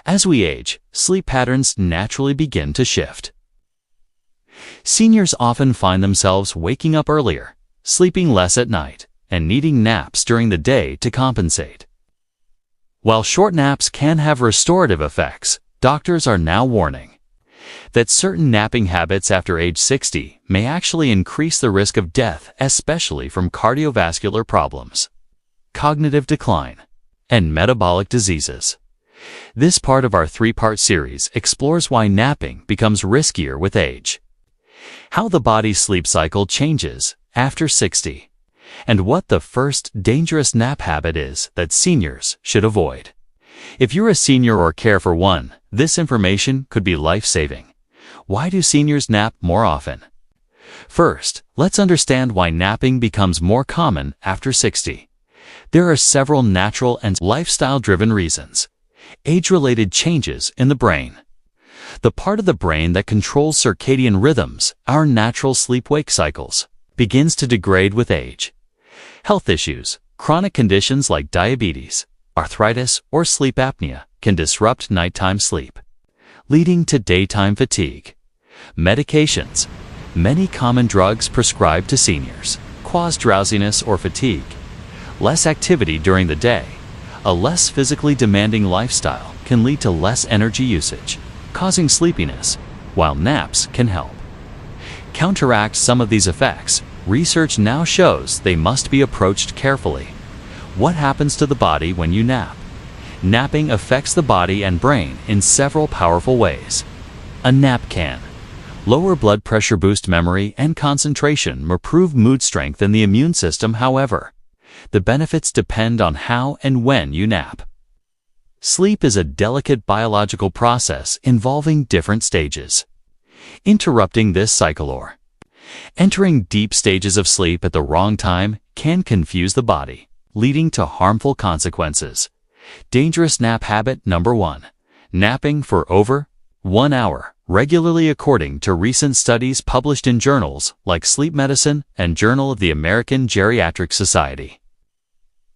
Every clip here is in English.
As we age, sleep patterns naturally begin to shift. Seniors often find themselves waking up earlier, sleeping less at night, and needing naps during the day to compensate. While short naps can have restorative effects, doctors are now warning that certain napping habits after age 60 may actually increase the risk of death, especially from cardiovascular problems, cognitive decline, and metabolic diseases. This part of our three-part series explores why napping becomes riskier with age, how the body's sleep cycle changes after 60, and what the first dangerous nap habit is that seniors should avoid. If you're a senior or care for one, this information could be life-saving. Why do seniors nap more often? First, let's understand why napping becomes more common after 60. There are several natural and lifestyle-driven reasons. Age-related changes in the brain. The part of the brain that controls circadian rhythms, our natural sleep-wake cycles, begins to degrade with age. Health issues, chronic conditions like diabetes, arthritis, or sleep apnea can disrupt nighttime sleep, leading to daytime fatigue. Medications. Many common drugs prescribed to seniors cause drowsiness or fatigue. Less activity during the day. A less physically demanding lifestyle can lead to less energy usage, causing sleepiness, while naps can help counteract some of these effects. Research now shows they must be approached carefully. What happens to the body when you nap? Napping affects the body and brain in several powerful ways. A nap can lower blood pressure, boost memory and concentration, improve mood strength and the immune system. However, the benefits depend on how and when you nap. Sleep is a delicate biological process involving different stages. Interrupting this cycle or entering deep stages of sleep at the wrong time can confuse the body, leading to harmful consequences. Dangerous nap habit number 1. Napping for over 1 hour regularly. According to recent studies published in journals like Sleep Medicine and Journal of the American Geriatric Society,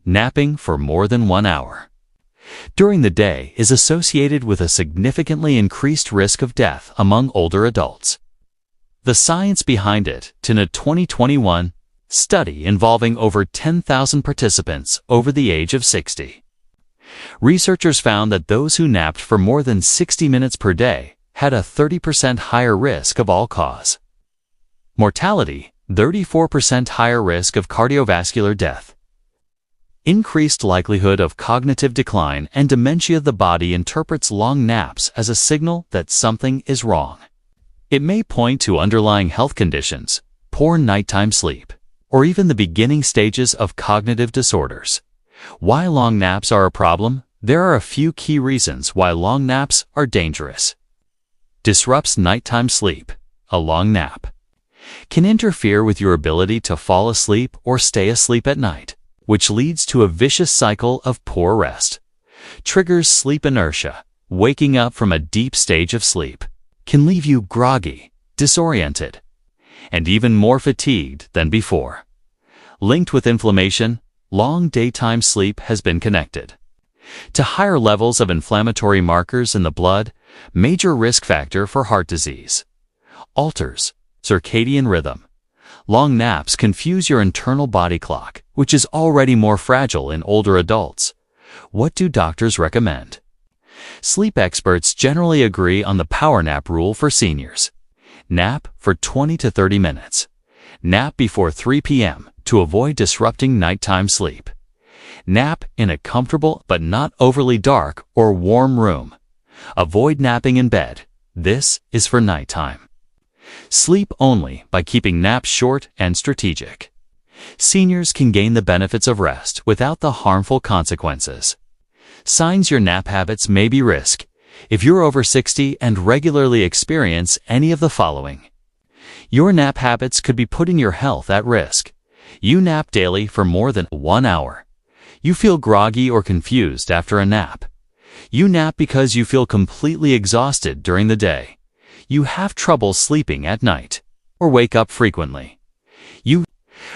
napping for more than 1 hour during the day is associated with a significantly increased risk of death among older adults. The science behind it. In a 2021 study involving over 10,000 participants over the age of 60, researchers found that those who napped for more than 60 minutes per day had a 30% higher risk of all-cause mortality, 34% higher risk of cardiovascular death, increased likelihood of cognitive decline and dementia. The body interprets long naps as a signal that something is wrong. It may point to underlying health conditions, poor nighttime sleep, or even the beginning stages of cognitive disorders. Why long naps are a problem? There are a few key reasons why long naps are dangerous. Disrupts nighttime sleep. A long nap can interfere with your ability to fall asleep or stay asleep at night, which leads to a vicious cycle of poor rest. Triggers sleep inertia. Waking up from a deep stage of sleep can leave you groggy, disoriented, and even more fatigued than before. Linked with inflammation, long daytime sleep has been connected to higher levels of inflammatory markers in the blood, major risk factor for heart disease. Alters circadian rhythm. Long naps confuse your internal body clock, which is already more fragile in older adults. What do doctors recommend? Sleep experts generally agree on the power nap rule for seniors. Nap for 20 to 30 minutes. Nap before 3 p.m. to avoid disrupting nighttime sleep. Nap in a comfortable but not overly dark or warm room. Avoid napping in bed. This is for nighttime. Sleep only by keeping naps short and strategic. Seniors can gain the benefits of rest without the harmful consequences. Signs your nap habits may be risk. If you're over 60 and regularly experience any of the following, your nap habits could be putting your health at risk. You nap daily for more than 1 hour. You feel groggy or confused after a nap. You nap because you feel completely exhausted during the day. You have trouble sleeping at night or wake up frequently. You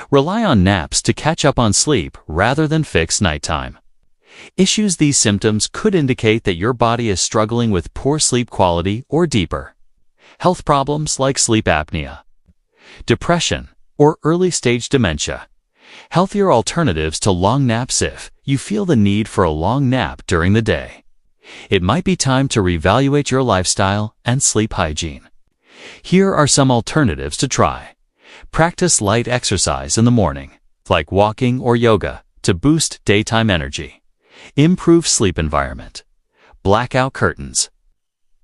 rely on naps to catch up on sleep rather than fix nighttime. These symptoms could indicate that your body is struggling with poor sleep quality or deeper health problems like sleep apnea, depression, or early-stage dementia. Healthier alternatives to long naps. If you feel the need for a long nap during the day, it might be time to reevaluate your lifestyle and sleep hygiene. Here are some alternatives to try. Practice light exercise in the morning, like walking or yoga, to boost daytime energy. Improve sleep environment. Blackout curtains.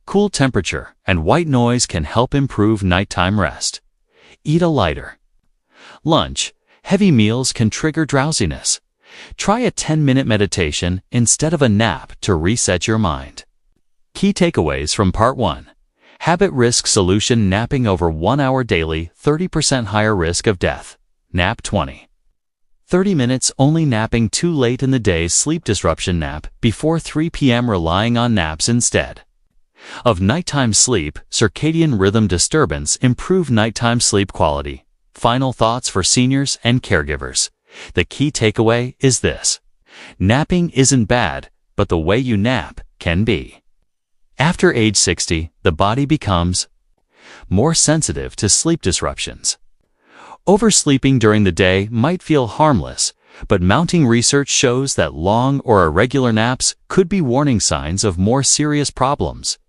Cool temperature and white noise can help improve nighttime rest. Eat a lighter lunch. Heavy meals can trigger drowsiness. Try a 10-minute meditation instead of a nap to reset your mind. Key takeaways from Part 1. Habit risk solution: napping over 1 hour daily, 30% higher risk of death. Nap 30 minutes only. Napping too late in the day, sleep disruption. Nap before 3 p.m. relying on naps instead of nighttime sleep. Circadian rhythm disturbance improve nighttime sleep quality. Final thoughts for seniors and caregivers. The key takeaway is this: napping isn't bad, but the way you nap can be. After age 60, the body becomes more sensitive to sleep disruptions. Oversleeping during the day might feel harmless, but mounting research shows that long or irregular naps could be warning signs of more serious problems.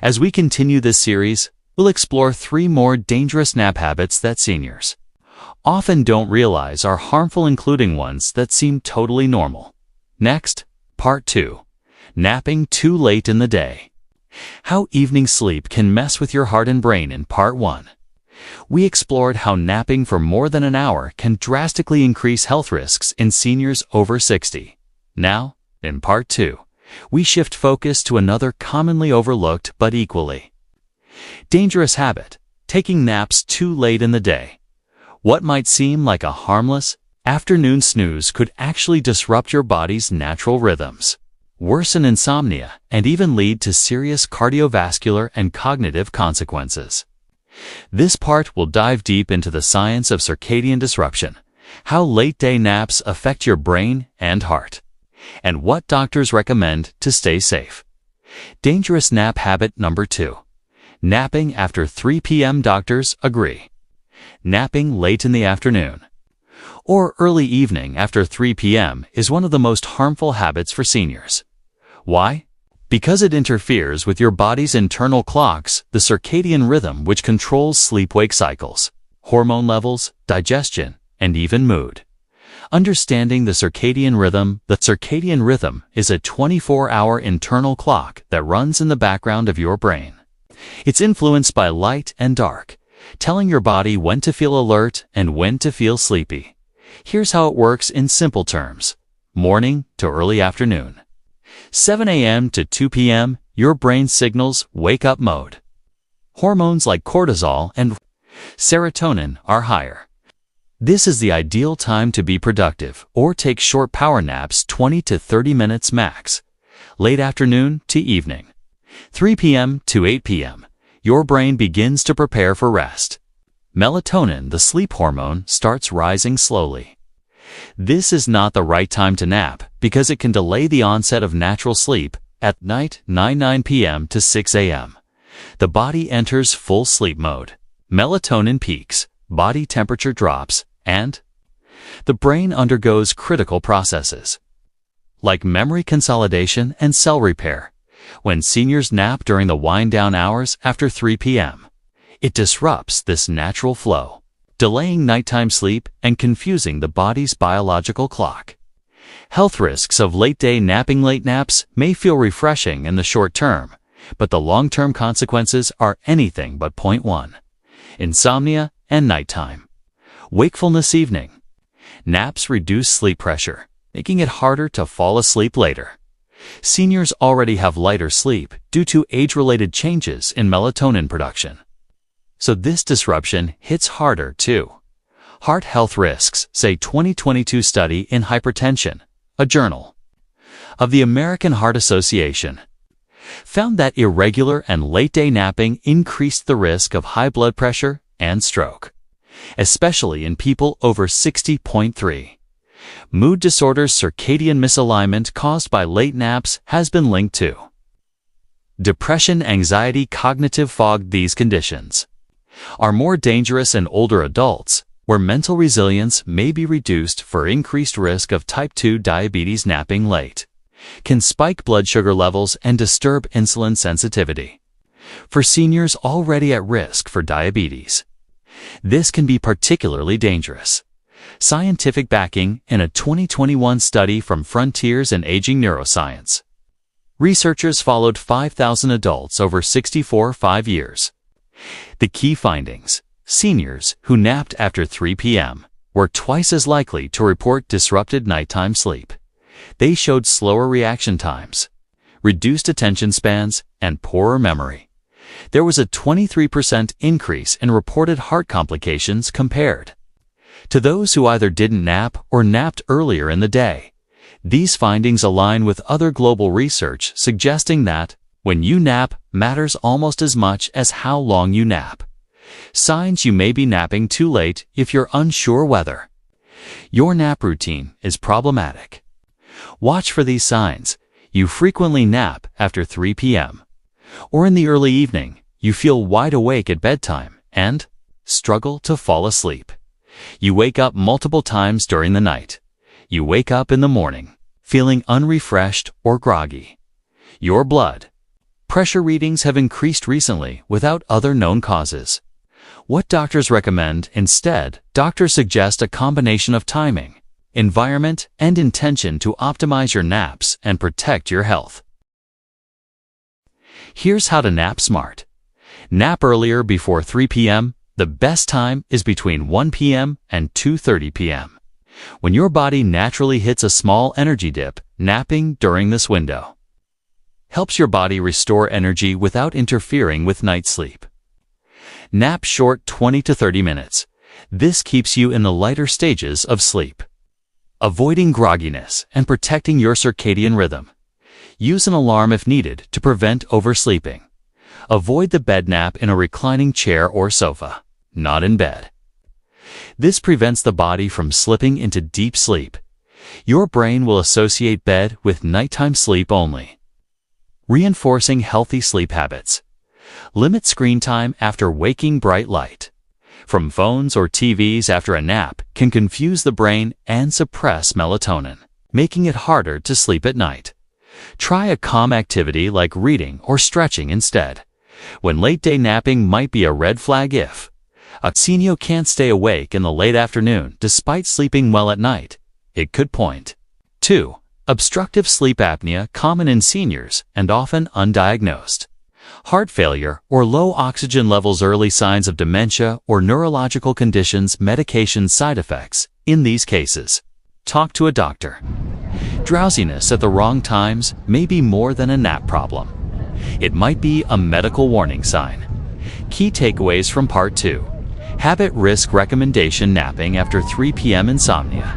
As we continue this series, we'll explore 3 more dangerous nap habits that seniors often don't realize are harmful, including ones that seem totally normal. Next, Part 2. Napping too late in the day. How evening sleep can mess with your heart and brain. In Part 1, we explored how napping for more than an hour can drastically increase health risks in seniors over 60. Now, in Part 2, we shift focus to another commonly overlooked but equally dangerous habit: taking naps too late in the day. What might seem like a harmless afternoon snooze could actually disrupt your body's natural rhythms, worsen insomnia, and even lead to serious cardiovascular and cognitive consequences. This part will dive deep into the science of circadian disruption, how late-day naps affect your brain and heart, and what doctors recommend to stay safe. Dangerous nap habit number 2. Napping after 3 p.m. Doctors agree. Napping late in the afternoon or early evening after 3 p.m. is one of the most harmful habits for seniors. Why? Because it interferes with your body's internal clocks, the circadian rhythm which controls sleep-wake cycles, hormone levels, digestion, and even mood. Understanding the circadian rhythm. The circadian rhythm is a 24-hour internal clock that runs in the background of your brain. It's influenced by light and dark, telling your body when to feel alert and when to feel sleepy. Here's how it works in simple terms. Morning to early afternoon. 7 a.m. to 2 p.m., your brain signals wake-up mode. Hormones like cortisol and serotonin are higher. This is the ideal time to be productive or take short power naps, 20 to 30 minutes max. Late afternoon to evening. 3 p.m. to 8 p.m., your brain begins to prepare for rest. Melatonin, the sleep hormone, starts rising slowly. This is not the right time to nap because it can delay the onset of natural sleep. At night, 9 p.m. to 6 a.m., the body enters full sleep mode. Melatonin peaks, body temperature drops, and the brain undergoes critical processes like memory consolidation and cell repair. When seniors nap during the wind-down hours after 3 p.m., it disrupts this natural flow, delaying nighttime sleep and confusing the body's biological clock. Health risks of late-day napping. Late naps may feel refreshing in the short term, but the long-term consequences are anything but. Point 1. Insomnia and nighttime. Wakefulness. Evening naps reduce sleep pressure, making it harder to fall asleep later. Seniors already have lighter sleep due to age-related changes in melatonin production, so this disruption hits harder too. Heart health risks. Say 2022 study in Hypertension, a journal of the American Heart Association, found that irregular and late-day napping increased the risk of high blood pressure and stroke, especially in people over 60.3. Mood disorders. Circadian misalignment caused by late naps has been linked to depression, anxiety, cognitive fog. These conditions are more dangerous in older adults, where mental resilience may be reduced. For increased risk of type 2 diabetes, napping late can spike blood sugar levels and disturb insulin sensitivity. For seniors already at risk for diabetes, this can be particularly dangerous. Scientific backing in a 2021 study from Frontiers in Aging Neuroscience. Researchers followed 5,000 adults over 5 years. The key findings: seniors who napped after 3 p.m. were twice as likely to report disrupted nighttime sleep. They showed slower reaction times, reduced attention spans, and poorer memory. There was a 23% increase in reported heart complications compared to those who either didn't nap or napped earlier in the day. These findings align with other global research suggesting that when you nap matters almost as much as how long you nap. Signs: you may be napping too late. If you're unsure whether your nap routine is problematic, watch for these signs. You frequently nap after 3 p.m. or in the early evening. You feel wide awake at bedtime and struggle to fall asleep. You wake up multiple times during the night. You wake up in the morning feeling unrefreshed or groggy. Your blood pressure readings have increased recently without other known causes. What doctors recommend instead? Doctors suggest a combination of timing, environment, and intention to optimize your naps and protect your health. Here's how to nap smart. Nap earlier before 3 p.m. The best time is between 1 p.m. and 2:30 p.m. when your body naturally hits a small energy dip. Napping during this window helps your body restore energy without interfering with night sleep. Nap short 20 to 30 minutes. This keeps you in the lighter stages of sleep, avoiding grogginess and protecting your circadian rhythm. Use an alarm if needed to prevent oversleeping. Avoid the bed nap in a reclining chair or sofa, not in bed. This prevents the body from slipping into deep sleep. Your brain will associate bed with nighttime sleep only. Reinforcing healthy sleep habits. Limit screen time after waking. Bright light from phones or TVs after a nap can confuse the brain and suppress melatonin, making it harder to sleep at night. Try a calm activity like reading or stretching instead. When late-day napping might be a red flag. If a senior can't stay awake in the late afternoon despite sleeping well at night, it could point to obstructive sleep apnea, common in seniors and often undiagnosed. Heart failure or low oxygen levels. Early signs of dementia or neurological conditions. Medication side effects. In these cases, talk to a doctor. Drowsiness at the wrong times may be more than a nap problem. It might be a medical warning sign. Key takeaways from Part 2. Habit risk recommendation: napping after 3 p.m. insomnia.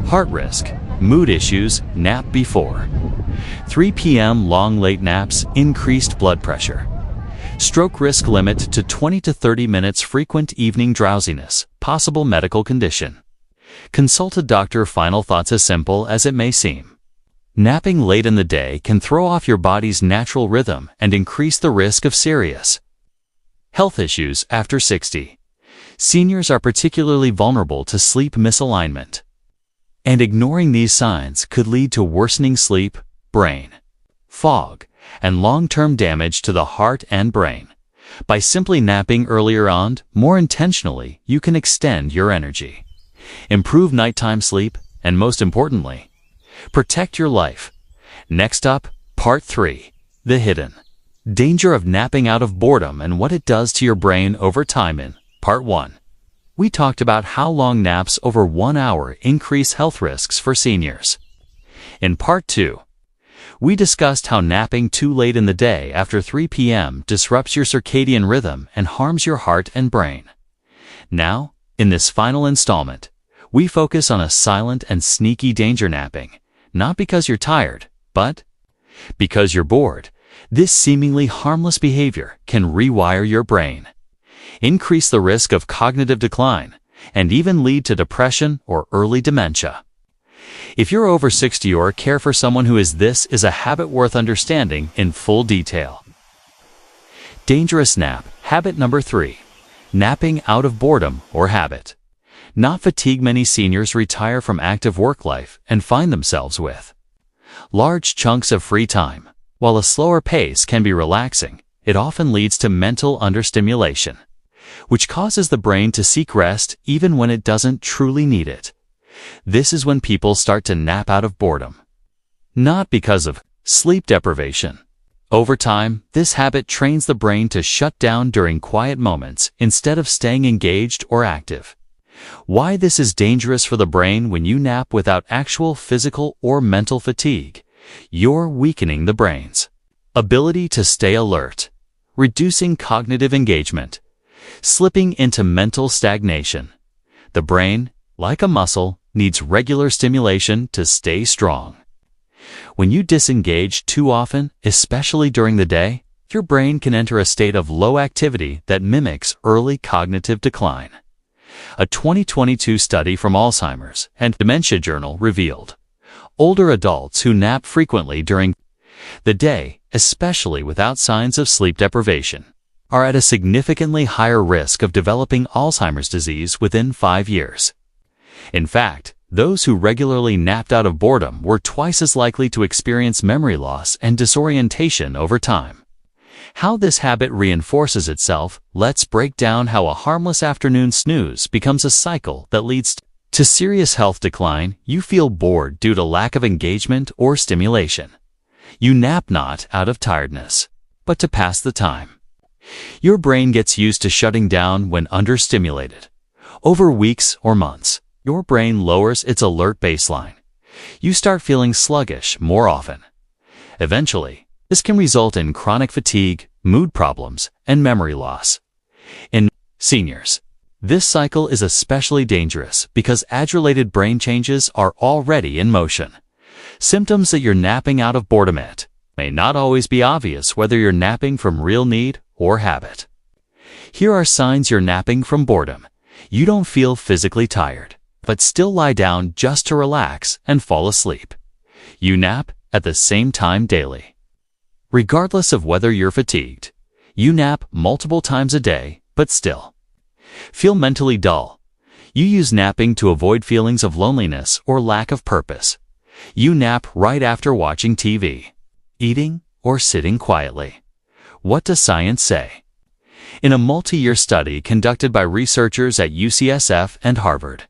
Heart risk, mood issues, nap before 3 p.m. long late naps, increased blood pressure. Stroke risk limit to 20 to 30 minutes. Frequent evening drowsiness, possible medical condition. Consult a doctor. Final thoughts: as simple as it may seem, napping late in the day can throw off your body's natural rhythm and increase the risk of serious health issues after 60. Seniors are particularly vulnerable to sleep misalignment, and ignoring these signs could lead to worsening sleep, brain fog, and long-term damage to the heart and brain. By simply napping earlier and more intentionally, you can extend your energy, improve nighttime sleep, and most importantly, protect your life. Next up, Part 3. The hidden danger of napping out of boredom and what it does to your brain over time. In Part 1, we talked about how long naps over 1 hour increase health risks for seniors. In Part 2, we discussed how napping too late in the day after 3 p.m. disrupts your circadian rhythm and harms your heart and brain. Now, in this final installment, we focus on a silent and sneaky danger: napping, not because you're tired, but because you're bored. This seemingly harmless behavior can rewire your brain, increase the risk of cognitive decline, and even lead to depression or early dementia. If you're over 60 or care for someone who is, this is a habit worth understanding in full detail. Dangerous nap. Habit number 3. Napping out of boredom or habit. Not fatigue. Many seniors retire from active work life and find themselves with large chunks of free time. While a slower pace can be relaxing, it often leads to mental understimulation, which causes the brain to seek rest even when it doesn't truly need it. This is when people start to nap out of boredom, not because of sleep deprivation. Over time, this habit trains the brain to shut down during quiet moments instead of staying engaged or active. Why this is dangerous for the brain. When you nap without actual physical or mental fatigue, you're weakening the brain's ability to stay alert, reducing cognitive engagement, slipping into mental stagnation. The brain, like a muscle, needs regular stimulation to stay strong. When you disengage too often, especially during the day, your brain can enter a state of low activity that mimics early cognitive decline. A 2022 study from Alzheimer's and Dementia Journal revealed older adults who nap frequently during the day, especially without signs of sleep deprivation, are at a significantly higher risk of developing Alzheimer's disease within 5 years. In fact, those who regularly napped out of boredom were twice as likely to experience memory loss and disorientation over time. How this habit reinforces itself. Let's break down how a harmless afternoon snooze becomes a cycle that leads to serious health decline. You feel bored due to lack of engagement or stimulation. You nap not out of tiredness, but to pass the time. Your brain gets used to shutting down when understimulated. Over weeks or months, your brain lowers its alert baseline. You start feeling sluggish more often. Eventually, this can result in chronic fatigue, mood problems, and memory loss. In seniors, this cycle is especially dangerous because age-related brain changes are already in motion. Symptoms that you're napping out of boredom. It may not always be obvious whether you're napping from real need or habit. Here are signs you're napping from boredom. You don't feel physically tired, but still lie down just to relax and fall asleep. You nap at the same time daily, regardless of whether you're fatigued. You nap multiple times a day, but still feel mentally dull. You use napping to avoid feelings of loneliness or lack of purpose. You nap right after watching TV, eating, or sitting quietly. What does science say? In a multi-year study conducted by researchers at UCSF and Harvard,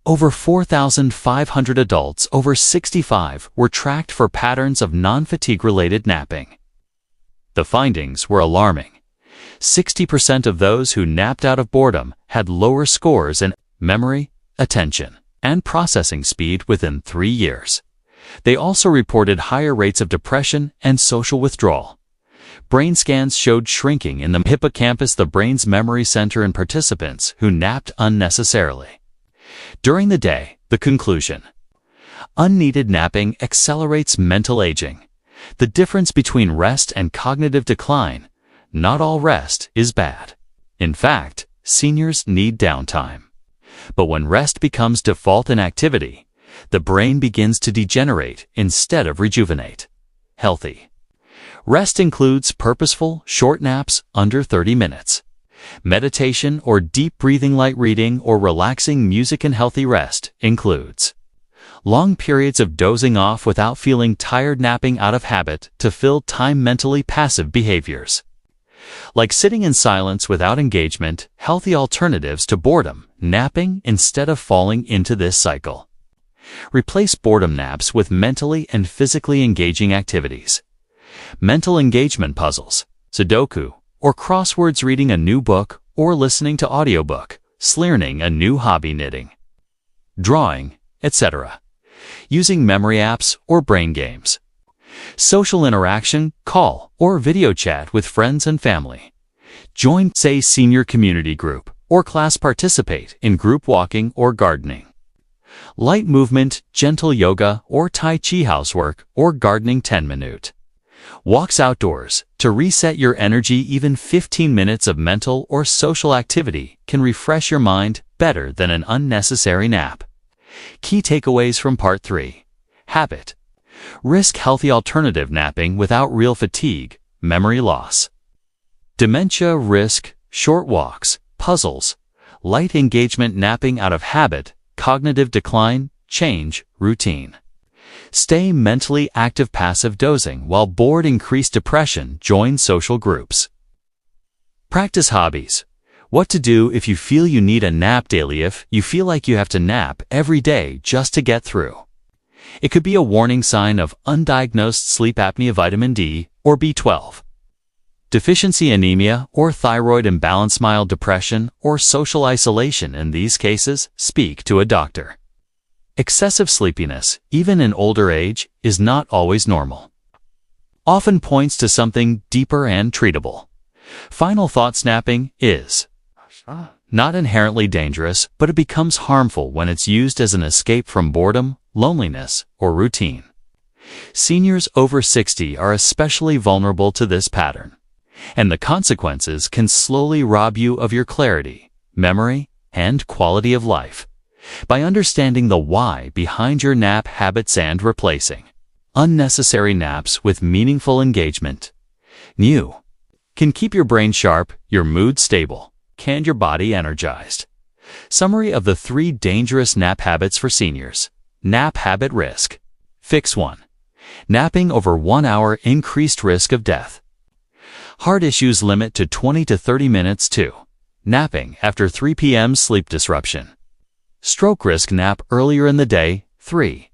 over 4,500 adults over 65 were tracked for patterns of non-fatigue-related napping. The findings were alarming. 60% of those who napped out of boredom had lower scores in memory, attention, and processing speed within 3 years. They also reported higher rates of depression and social withdrawal. Brain scans showed shrinking in the hippocampus, the brain's memory center, in participants who napped unnecessarily during the day. The conclusion: unneeded napping accelerates mental aging. The difference between rest and cognitive decline: not all rest is bad. In fact, seniors need downtime. But when rest becomes default inactivity, the brain begins to degenerate instead of rejuvenate. Healthy rest includes purposeful, short naps under 30 minutes. Meditation or deep breathing, light reading, or relaxing music. And healthy rest includes long periods of dozing off without feeling tired, napping out of habit to fill time, mentally passive behaviors like sitting in silence without engagement. Healthy alternatives to boredom, napping instead of falling into this cycle. Replace boredom naps with mentally and physically engaging activities. Mental engagement puzzles, Sudoku, or crosswords, reading a new book or listening to audiobook, learning a new hobby, knitting, drawing, etc. Using memory apps or brain games. Social interaction, call or video chat with friends and family. Join, say, senior community group or class. Participate in group walking or gardening. Light movement, gentle yoga or Tai Chi. Housework or gardening. 10-minute walks outdoors to reset your energy. Even 15 minutes of mental or social activity can refresh your mind better than an unnecessary nap. Key takeaways from Part 3. Habit. Risk healthy alternative napping without real fatigue, memory loss. Dementia risk short walks, puzzles, light engagement napping out of habit, cognitive decline, change, routine. Stay mentally active passive dozing while bored increase depression, join social groups. Practice hobbies. What to do if you feel you need a nap daily if you feel like you have to nap every day just to get through. It could be a warning sign of undiagnosed sleep apnea, vitamin D or B12. Deficiency anemia or thyroid imbalance, mild depression or social isolation. In these cases, speak to a doctor. Excessive sleepiness, even in older age, is not always normal. Often points to something deeper and treatable. Final thought: napping is not inherently dangerous, but it becomes harmful when it's used as an escape from boredom, loneliness, or routine. Seniors over 60 are especially vulnerable to this pattern, and the consequences can slowly rob you of your clarity, memory, and quality of life. By understanding the why behind your nap habits and replacing unnecessary naps with meaningful engagement, new can keep your brain sharp, your mood stable, and your body energized. Summary of the 3 dangerous nap habits for seniors. Nap habit risk. Fix 1. Napping over 1 hour, increased risk of death. Heart issues, limit to 20 to 30 minutes. 2. Napping after 3 p.m. sleep disruption. Stroke risk, nap earlier in the day. 3.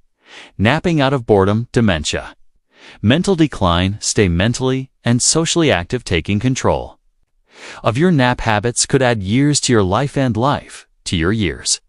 Napping out of boredom, dementia. Mental decline, stay mentally and socially active, taking control of your nap habits could add years to your life and life to your years.